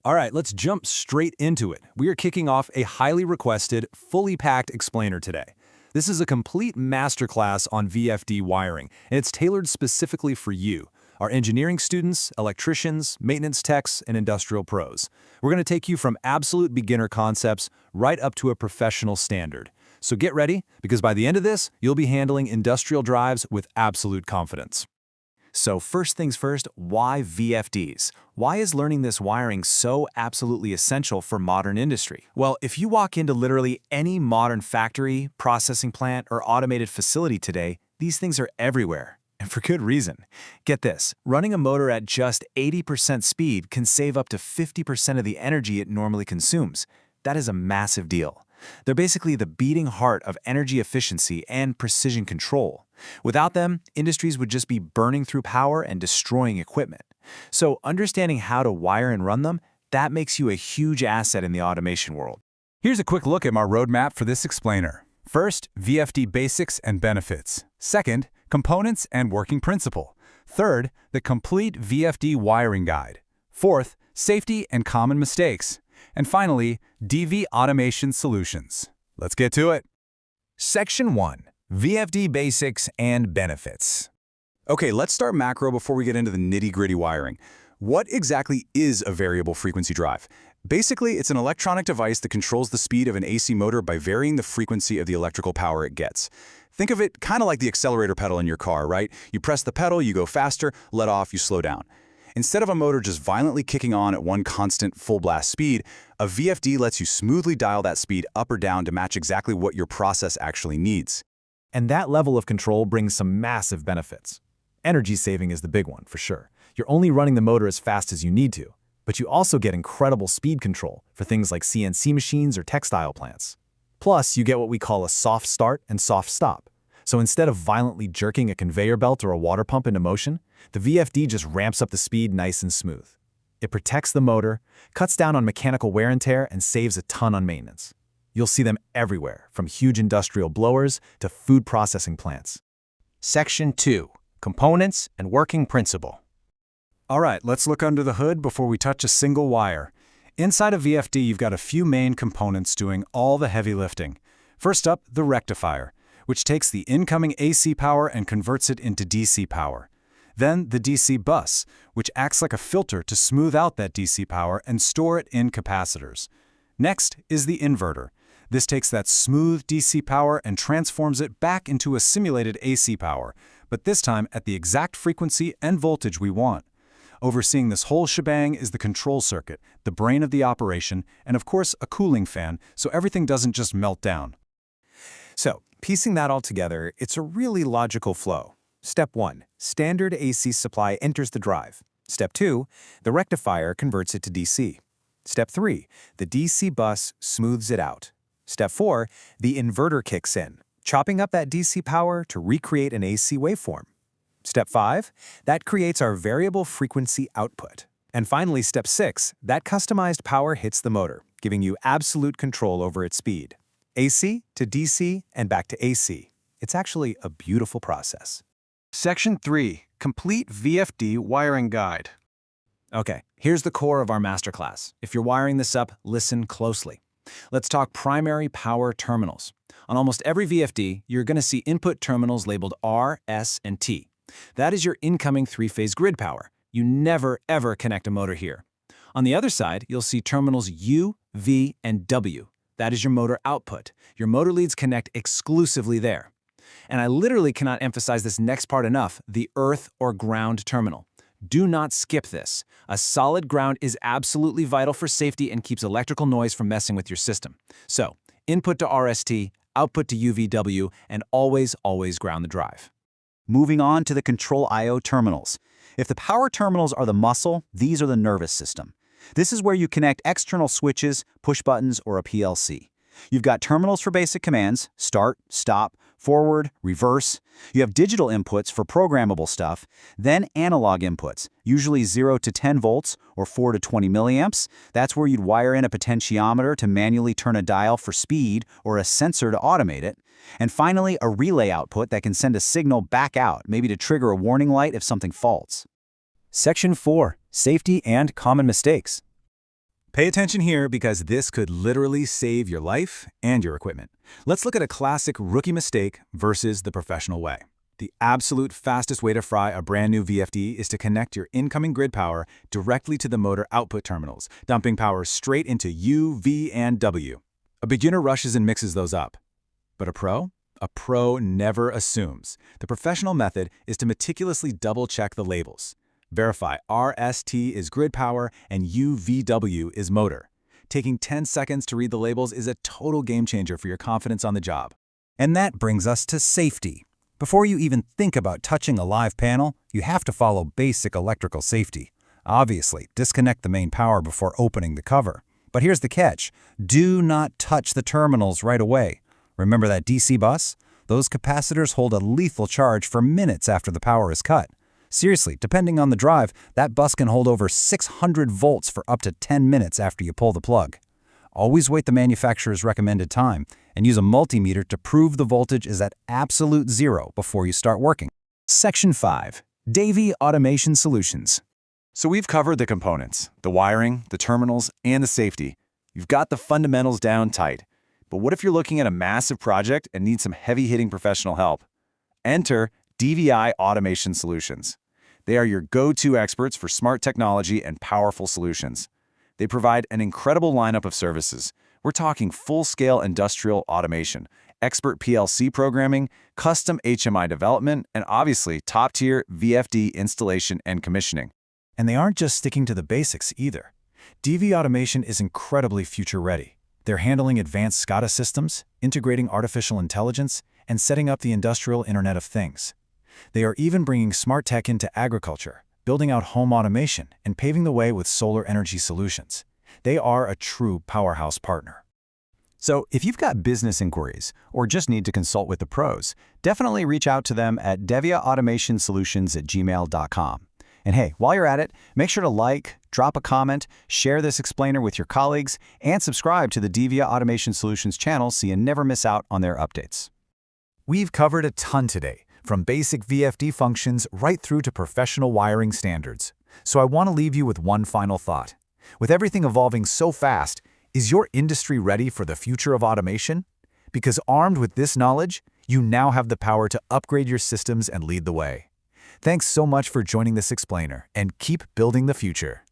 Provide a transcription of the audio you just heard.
All right, let's jump straight into it. We are kicking off a highly requested, fully packed explainer today. This is a complete masterclass on VFD wiring, and it's tailored specifically for you, our engineering students, electricians, maintenance techs, and industrial pros. We're going to take you from absolute beginner concepts right up to a professional standard. So get ready, because by the end of this, you'll be handling industrial drives with absolute confidence. So first things first, why VFDs? Why is learning this wiring so absolutely essential for modern industry? Well, if you walk into literally any modern factory, processing plant, or automated facility today, these things are everywhere, and for good reason. Get this, running a motor at just 80% speed can save up to 50% of the energy it normally consumes. That is a massive deal. They're basically the beating heart of energy efficiency and precision control. Without them, industries would just be burning through power and destroying equipment. So understanding how to wire and run them, that makes you a huge asset in the automation world. Here's a quick look at my roadmap for this explainer. First, VFD basics and benefits. Second, components and working principle. Third, the complete VFD wiring guide. Fourth, safety and common mistakes. And finally, DEVI automation solutions. Let's get to it. Section 1. VFD basics and benefits. Okay, let's start macro before we get into the nitty-gritty wiring. What exactly is a variable frequency drive? Basically, it's an electronic device that controls the speed of an AC motor by varying the frequency of the electrical power it gets. Think of it kind of like the accelerator pedal in your car, right? You press the pedal, you go faster, let off, you slow down. Instead of a motor just violently kicking on at one constant full-blast speed, a VFD lets you smoothly dial that speed up or down to match exactly what your process actually needs. And that level of control brings some massive benefits. Energy saving is the big one, for sure. You're only running the motor as fast as you need to, but you also get incredible speed control for things like CNC machines or textile plants. Plus, you get what we call a soft start and soft stop. So instead of violently jerking a conveyor belt or a water pump into motion, the VFD just ramps up the speed nice and smooth. It protects the motor, cuts down on mechanical wear and tear, and saves a ton on maintenance. You'll see them everywhere, from huge industrial blowers to food processing plants. Section 2. Components and working principle. All right, let's look under the hood before we touch a single wire. Inside a VFD, you've got a few main components doing all the heavy lifting. First up, the rectifier, which takes the incoming AC power and converts it into DC power. Then the DC bus, which acts like a filter to smooth out that DC power and store it in capacitors. Next is the inverter. This takes that smooth DC power and transforms it back into a simulated AC power, but this time at the exact frequency and voltage we want. Overseeing this whole shebang is the control circuit, the brain of the operation, and of course a cooling fan, so everything doesn't just melt down. So, piecing that all together, it's a really logical flow. Step 1. Standard AC supply enters the drive. Step 2. The rectifier converts it to DC. Step 3. The DC bus smooths it out. Step 4. The inverter kicks in, chopping up that DC power to recreate an AC waveform. Step 5. That creates our variable frequency output. And finally, Step 6. That customized power hits the motor, giving you absolute control over its speed. AC to DC and back to AC. It's actually a beautiful process. Section 3. Complete VFD Wiring Guide. Okay, here's the core of our masterclass. If you're wiring this up, listen closely. Let's talk primary power terminals. On almost every VFD, you're going to see input terminals labeled R, S, and T. That is your incoming three-phase grid power. You never, ever connect a motor here. On the other side, you'll see terminals U, V, and W. That is your motor output. Your motor leads connect exclusively there. And I literally cannot emphasize this next part enough, the earth or ground terminal. Do not skip this. A solid ground is absolutely vital for safety and keeps electrical noise from messing with your system. So, input to RST, output to UVW, and always ground the drive. Moving on to the control I/O terminals. If the power terminals are the muscle, these are the nervous system. This is where you connect external switches, push buttons, or a PLC. You've got terminals for basic commands, start, stop, forward, reverse. You have digital inputs for programmable stuff, then analog inputs, usually 0 to 10 volts or 4 to 20 milliamps. That's where you'd wire in a potentiometer to manually turn a dial for speed or a sensor to automate it. And finally, a relay output that can send a signal back out, maybe to trigger a warning light if something faults. Section 4. Safety and common mistakes. Pay attention here because this could literally save your life and your equipment. Let's look at a classic rookie mistake versus the professional way. The absolute fastest way to fry a brand new VFD is to connect your incoming grid power directly to the motor output terminals, dumping power straight into U, V, and W. A beginner rushes and mixes those up. But a pro? A pro never assumes. The professional method is to meticulously double-check the labels. Verify RST is grid power and UVW is motor. Taking 10 seconds to read the labels is a total game changer for your confidence on the job. And that brings us to safety. Before you even think about touching a live panel, you have to follow basic electrical safety. Obviously, disconnect the main power before opening the cover. But here's the catch. Do not touch the terminals right away. Remember that DC bus? Those capacitors hold a lethal charge for minutes after the power is cut. Seriously, depending on the drive, that bus can hold over 600 volts for up to 10 minutes after you pull the plug. Always wait the manufacturer's recommended time and use a multimeter to prove the voltage is at absolute zero before you start working. Section 5. DEVI Automation Solutions. So we've covered the components, the wiring, the terminals, and the safety. You've got the fundamentals down tight. But what if you're looking at a massive project and need some heavy-hitting professional help? Enter DEVI Automation Solutions. They are your go-to experts for smart technology and powerful solutions. They provide an incredible lineup of services. We're talking full-scale industrial automation, expert PLC programming, custom HMI development, and obviously top-tier VFD installation and commissioning. And they aren't just sticking to the basics either. DEVI Automation is incredibly future-ready. They're handling advanced SCADA systems, integrating artificial intelligence, and setting up the industrial Internet of Things. They are even bringing smart tech into agriculture, building out home automation, and paving the way with solar energy solutions. They are a true powerhouse partner. So if you've got business inquiries or just need to consult with the pros, definitely reach out to them at deviautomationsolutions@gmail.com. And hey, while you're at it, make sure to like, drop a comment, share this explainer with your colleagues, and subscribe to the DEVI Automation Solutions channel so you never miss out on their updates. We've covered a ton today, from basic VFD functions right through to professional wiring standards. So I want to leave you with one final thought. With everything evolving so fast, is your industry ready for the future of automation? Because armed with this knowledge, you now have the power to upgrade your systems and lead the way. Thanks so much for joining this explainer, and keep building the future.